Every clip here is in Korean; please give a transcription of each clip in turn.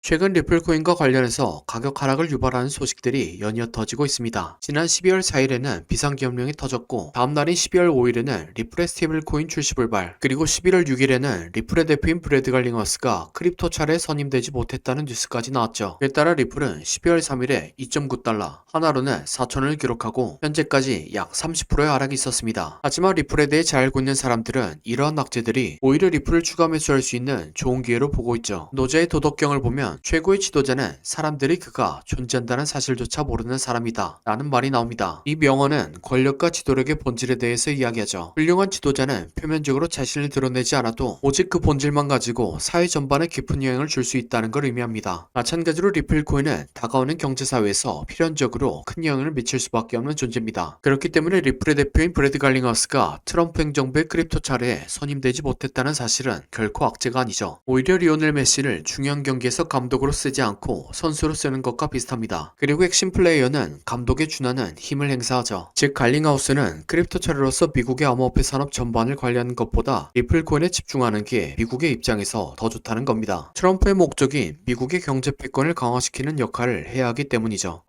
최근 리플 코인과 관련해서 가격 하락을 유발하는 소식들이 연이어 터지고 있습니다. 지난 12월 4일에는 비상기업령이 터졌고 다음 날인 12월 5일에는 리플의 스테이블 코인 출시 불발, 그리고 11월 6일에는 리플의 대표인 브래드 갈링어스가 크립토 차례에 선임되지 못했다는 뉴스까지 나왔죠. 이에 따라 리플은 12월 3일에 2.9달러, 하나로는 4,000원을 기록하고 현재까지 약 30%의 하락이 있었습니다. 하지만 리플에 대해 잘 알고 있는 사람들은 이러한 악재들이 오히려 리플을 추가 매수할 수 있는 좋은 기회로 보고 있죠. 노제의 도덕경을 보면 최고의 지도자는 사람들이 그가 존재한다는 사실조차 모르는 사람이다 라는 말이 나옵니다. 이 명언은 권력과 지도력의 본질에 대해서 이야기하죠. 훌륭한 지도자는 표면적으로 자신을 드러내지 않아도 오직 그 본질만 가지고 사회 전반에 깊은 영향을 줄 수 있다는 걸 의미합니다. 마찬가지로 리플 코인은 다가오는 경제사회에서 필연적으로 큰 영향을 미칠 수밖에 없는 존재입니다. 그렇기 때문에 리플의 대표인 브래드 갈링어스가 트럼프 행정부의 크립토 차례에 선임되지 못했다는 사실은 결코 악재가 아니죠. 오히려 리오넬 메시를 중요한 경기에서 감독으로 쓰지 않고 선수로 쓰는 것과 비슷합니다. 그리고 핵심 플레이어는 감독에 준하는 힘을 행사하죠. 즉 갈링하우스는 크립토 차례로서 미국의 암호화폐 산업 전반을 관리하는 것보다 리플 코인에 집중하는 게 미국의 입장에서 더 좋다는 겁니다. 트럼프의 목적인 미국의 경제 패권을 강화시키는 역할을 해야 하기 때문이죠.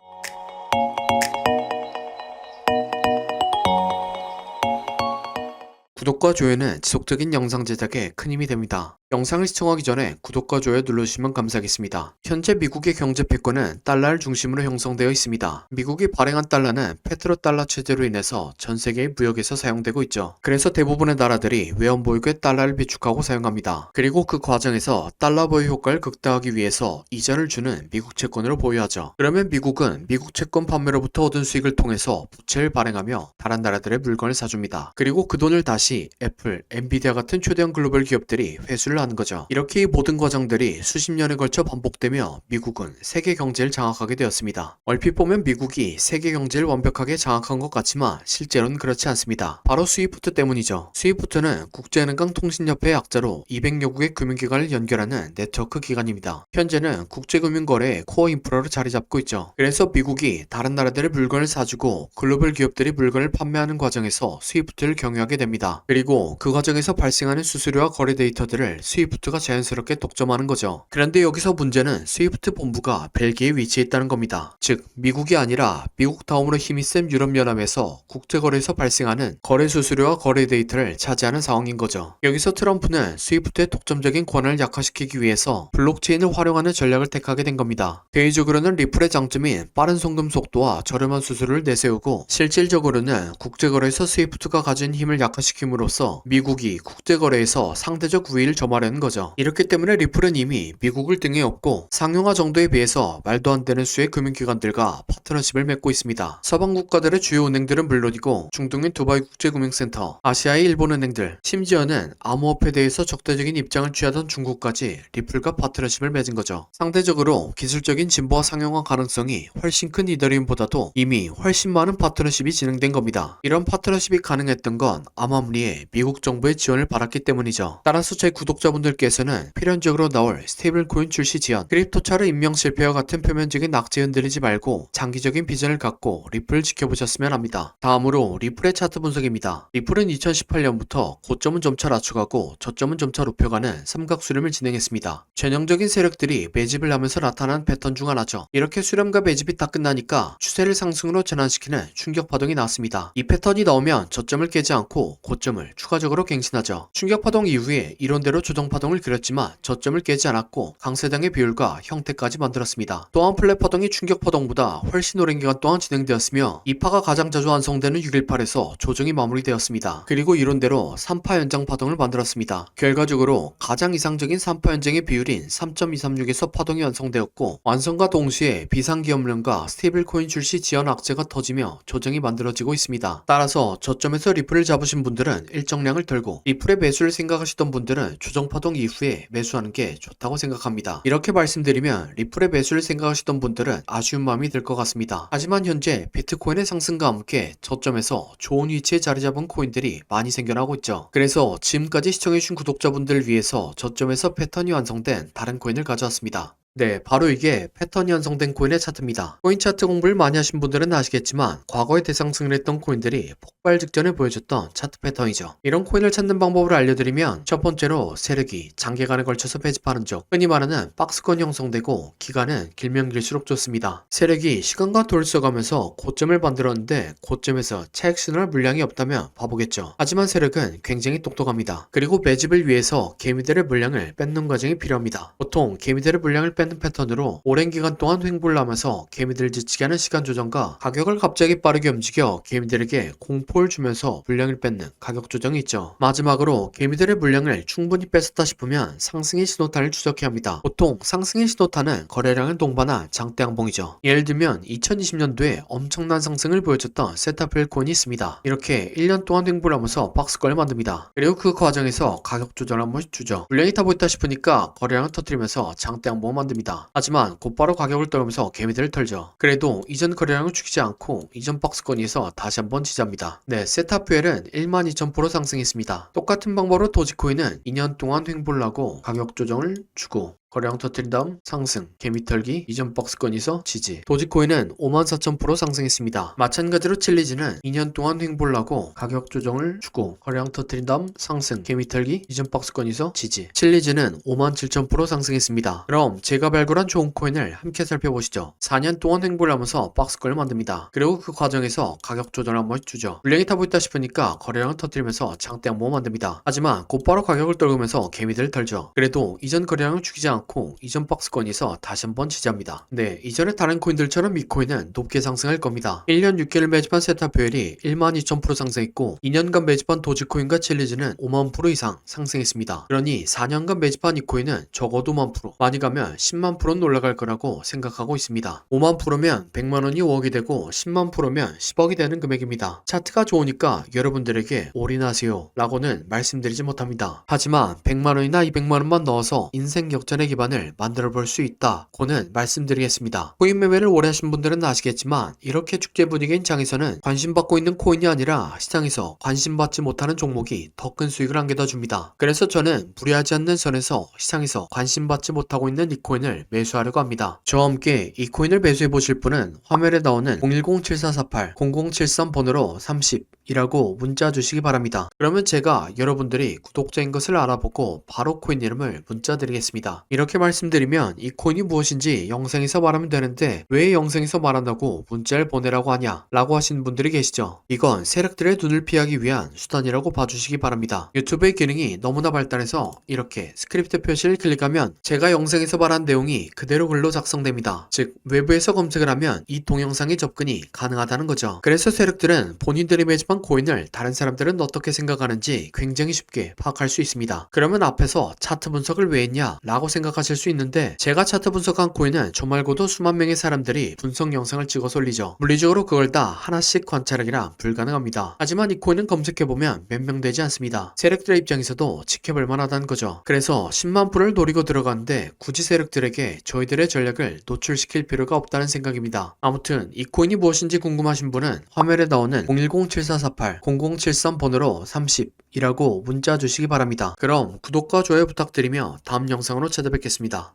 구독과 좋아요는 지속적인 영상 제작에 큰 힘이 됩니다. 영상을 시청하기 전에 구독과 좋아요 눌러주시면 감사하겠습니다. 현재 미국의 경제 패권은 달러를 중심으로 형성되어 있습니다. 미국이 발행한 달러는 페트로 달러 체제로 인해서 전 세계의 무역에서 사용되고 있죠. 그래서 대부분의 나라들이 외환 보유고에 달러를 비축하고 사용합니다. 그리고 그 과정에서 달러 보유 효과를 극대화하기 위해서 이자를 주는 미국 채권으로 보유하죠. 그러면 미국은 미국 채권 판매로부터 얻은 수익을 통해서 부채를 발행하며 다른 나라들의 물건을 사줍니다. 그리고 그 돈을 다시 애플, 엔비디아 같은 초대형 글로벌 기업들이 회수를 하는 거죠. 이렇게 이 모든 과정들이 수십 년에 걸쳐 반복되며 미국은 세계 경제를 장악하게 되었습니다. 얼핏 보면 미국이 세계 경제를 완벽하게 장악한 것 같지만 실제로는 그렇지 않습니다. 바로 스위프트 때문이죠. 스위프트는 국제은행강 통신협회의 약자로 200여 국의 금융기관을 연결하는 네트워크 기관입니다. 현재는 국제금융거래의 코어 인프라로 자리 잡고 있죠. 그래서 미국이 다른 나라들의 물건을 사주고 글로벌 기업들이 물건을 판매하는 과정에서 스위프트를 경유하게 됩니다. 그리고 그 과정에서 발생하는 수수료와 거래 데이터들을 스위프트가 자연스럽게 독점하는 거죠. 그런데 여기서 문제는 스위프트 본부가 벨기에에 위치해 있다는 겁니다. 즉 미국이 아니라 미국 다음으로 힘이 센 유럽연합에서 국제거래에서 발생하는 거래 수수료와 거래 데이터를 차지하는 상황인 거죠. 여기서 트럼프는 스위프트의 독점적인 권한을 약화시키기 위해서 블록체인을 활용하는 전략을 택하게 된 겁니다. 대외적으로는 리플의 장점인 빠른 송금 속도와 저렴한 수수료를 내세우고 실질적으로는 국제거래에서 스위프트가 가진 힘을 약화시킴으로써 미국이 국제거래에서 상대적 우위를 점하려는 거죠. 이렇기 때문에 리플은 이미 미국을 등에 업고 상용화 정도에 비해서 말도 안 되는 수의 금융기관들과 파트너십을 맺고 있습니다. 서방 국가들의 주요 은행들은 물론이고 중동인 두바이 국제금융센터, 아시아의 일본 은행들, 심지어는 암호화폐에 대해서 적대적인 입장을 취하던 중국까지 리플과 파트너십을 맺은 거죠. 상대적으로 기술적인 진보와 상용화 가능성이 훨씬 큰 이더리움보다도 이미 훨씬 많은 파트너십이 진행된 겁니다. 이런 파트너십이 가능했던 건 암암리에 미국 정부의 지원을 받았기 때문이죠. 따라서 제 구독자분들께서는 필연적으로 나올 스테이블 코인 출시 지연, 크립토차르 임명 실패와 같은 표면적인 낙제 흔들리지 말고 장기적인 비전을 갖고 리플을 지켜보셨으면 합니다. 다음으로 리플의 차트 분석입니다. 리플은 2018년부터 고점은 점차 낮춰가고 저점은 점차 높여가는 삼각수렴을 진행했습니다. 전형적인 세력들이 매집을 하면서 나타난 패턴 중 하나죠. 이렇게 수렴과 매집이 다 끝나니까 추세를 상승으로 전환시키는 충격 파동이 나왔습니다. 이 패턴이 나오면 저점을 깨지 않고 고점을 추가적으로 갱신하죠. 충격 파동 이후에 이론대로 조정 파동을 그렸지만 저점을 깨지 않았고 강세장의 비율과 형태까지 만들었습니다. 또한 플랫 파동이 충격 파동보다 훨씬 오랜 기간 동안 진행되었으며 이 파가 가장 자주 완성되는 618에서 조정이 마무리되었습니다. 그리고 이론대로 3파 연장 파동을 만들었습니다. 결과적으로 가장 이상적인 3파 연장의 비율인 3.236에서 파동이 완성되었고 완성과 동시에 비상기업령과 스테이블 코인 출시 지연 악재가 터지며 조정이 만들어지고 있습니다. 따라서 저점에서 리플을 잡으신 분들은 일정량을 털고 리플의 매수를 생각하시던 분들은 조정파동 이후에 매수하는 게 좋다고 생각합니다. 이렇게 말씀드리면 리플의 매수를 생각하시던 분들은 아쉬운 마음이 들 것 같습니다. 하지만 현재 비트코인의 상승과 함께 저점에서 좋은 위치에 자리 잡은 코인들이 많이 생겨나고 있죠. 그래서 지금까지 시청해주신 구독자분들을 위해서 저점에서 패턴이 완성된 다른 코인을 가져왔습니다. 네, 바로 이게 패턴이 형성된 코인의 차트입니다. 코인 차트 공부를 많이 하신 분들은 아시겠지만 과거에 대상승을 했던 코인들이 폭발 직전에 보여줬던 차트 패턴이죠. 이런 코인을 찾는 방법을 알려드리면 첫 번째로 세력이 장기간에 걸쳐서 배집하는 쪽, 흔히 말하는 박스권이 형성되고 기간은 길면 길수록 좋습니다. 세력이 시간과 돌을 써가면서 고점을 만들었는데 고점에서 차익 신호할 물량이 없다면 바보겠죠. 하지만 세력은 굉장히 똑똑합니다. 그리고 매집을 위해서 개미들의 물량을 뺏는 과정이 필요합니다. 보통 개미들의 물량을 뺏는 패턴으로 오랜 기간 동안 횡보를 하면서 개미들을 지치게 하는 시간 조정과 가격을 갑자기 빠르게 움직여 개미들에게 공포를 주면서 물량을 뺏는 가격 조정이 있죠. 마지막으로 개미들의 물량을 충분히 뺏었다 싶으면 상승의 신호탄을 추적해야 합니다. 보통 상승의 신호탄은 거래량을 동반한 장대 양봉이죠. 예를 들면 2020년도에 엄청난 상승을 보여줬던 세타필 코인이 있습니다. 이렇게 1년 동안 횡보를 하면서 박스권을 만듭니다. 그리고 그 과정에서 가격 조정을 한 번씩 주죠. 물량이 다 보였다 싶으니까 거래량을 터뜨리면서 장대 양봉을 만듭니다. 하지만 곧바로 가격을 떨면서 개미들을 털죠. 그래도 이전 거래량을 죽이지 않고 이전 박스권에서 다시 한번 지지합니다. 네, 세타퓨엘은 12,000% 상승했습니다. 똑같은 방법으로 도지코인은 2년 동안 횡보를 하고 가격 조정을 주고 거래량 터뜨린 다음 상승, 개미 털기, 이전 박스권에서 지지. 도지코인은 54,000% 상승했습니다. 마찬가지로 칠리즈는 2년 동안 횡보를 하고 가격 조정을 주고 거래량 터뜨린 다음 상승, 개미 털기, 이전 박스권에서 지지. 칠리즈는 57,000% 상승했습니다. 그럼 제가 발굴한 좋은 코인을 함께 살펴보시죠. 4년 동안 횡보를 하면서 박스권을 만듭니다. 그리고 그 과정에서 가격 조정을 한 번씩 주죠. 물량이 타고 있다 싶으니까 거래량을 터뜨리면서 장대 양봉을 만듭니다. 하지만 곧바로 가격을 떨구면서 개미들을 털죠. 그래도 이전 거래량을 죽이지 않고 이전 박스권에서 다시 한번 지지합니다. 네, 이전에 다른 코인들처럼 이 코인은 높게 상승할 겁니다. 1년 6개월 매집한 세타표엘이 12,000% 상승했고 2년간 매집한 도지코인과 칠리즈는 50,000% 이상 상승했습니다. 그러니 4년간 매집한 이 코인은 적어도 50,000%, 많이 가면 100,000%는 올라갈 거라고 생각하고 있습니다. 50,000%면 100만원이 5억이 되고 100,000%면 10억이 되는 금액입니다. 차트가 좋으니까 여러분들에게 올인하세요 라고는 말씀드리지 못합니다. 하지만 100만원이나 200만원만 넣어서 인생 역전의 기반을 만들어 볼 수 있다고는 말씀드리겠습니다. 코인 매매를 오래 하신 분들은 아시겠지만 이렇게 축제 분위기인 장에서는 관심받고 있는 코인이 아니라 시장에서 관심받지 못하는 종목이 더 큰 수익을 안겨다 줍니다. 그래서 저는 무리하지 않는 선에서 시장에서 관심받지 못하고 있는 이 코인을 매수하려고 합니다. 저와 함께 이 코인을 매수해 보실 분은 화면에 나오는 010-7448-0073번호로 30이라고 문자 주시기 바랍니다. 그러면 제가 여러분들이 구독자인 것을 알아보고 바로 코인 이름을 문자 드리겠습니다. 이렇게 말씀드리면 이 코인이 무엇인지 영상에서 말하면 되는데 왜 영상에서 말한다고 문자를 보내라고 하냐 라고 하시는 분들이 계시죠. 이건 세력들의 눈을 피하기 위한 수단이라고 봐주시기 바랍니다. 유튜브의 기능이 너무나 발달해서 이렇게 스크립트 표시를 클릭하면 제가 영상에서 말한 내용이 그대로 글로 작성됩니다. 즉 외부에서 검색을 하면 이 동영상의 접근이 가능하다는 거죠. 그래서 세력들은 본인들이 매집한 코인을 다른 사람들은 어떻게 생각하는지 굉장히 쉽게 파악할 수 있습니다. 그러면 앞에서 차트 분석을 왜 했냐 라고 생각하실 수 있는데 제가 차트 분석한 코인은 저 말고도 수만 명의 사람들이 분석 영상을 찍어서 올리죠. 물리적으로 그걸 다 하나씩 관찰하기란 불가능합니다. 하지만 이 코인은 검색해보면 몇 명 되지 않습니다. 세력들의 입장에서도 지켜볼 만하다는 거죠. 그래서 10만 프로를 노리고 들어가는데 굳이 세력들에게 저희들의 전략을 노출시킬 필요가 없다는 생각입니다. 아무튼 이 코인이 무엇인지 궁금하신 분은 화면에 나오는 010-7448-0073번호로 30이라고 문자 주시기 바랍니다. 그럼 구독과 좋아요 부탁드리며 다음 영상으로 찾아뵙겠습니다.